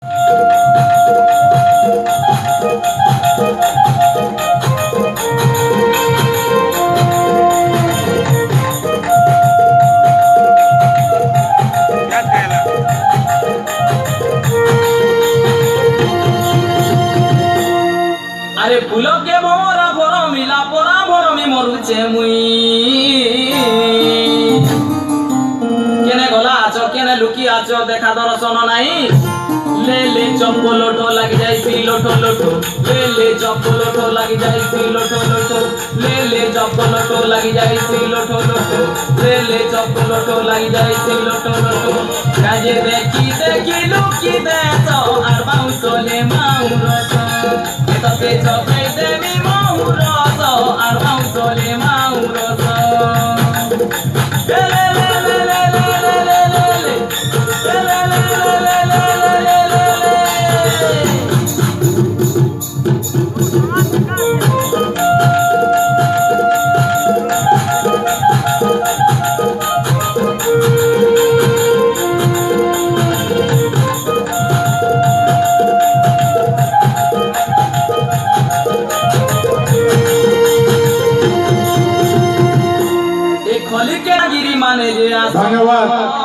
আরে ফুলকে ভরা ভরা মিলা পরা ভরমি মরুছে মুই কেনে গলা আছো কেনে লুকি আছো দেখা দর্শন নাই ले ले चप्पो लोटो लग जाए सी लोटो लोटो ले ले चप्पो लोटो लग जाए सी लोटो लोटो ले ले चप्पो लोटो लग जाए सी लोटो लोटो ले ले चप्पो लोटो लग जाए सी लोटो लोटो काजे देखी देखी लुकी दे तो আর বাউসলে মাউরস এত তে চপে দেমি মাউরস আর বাউসলে মাউরস धन्यवाद।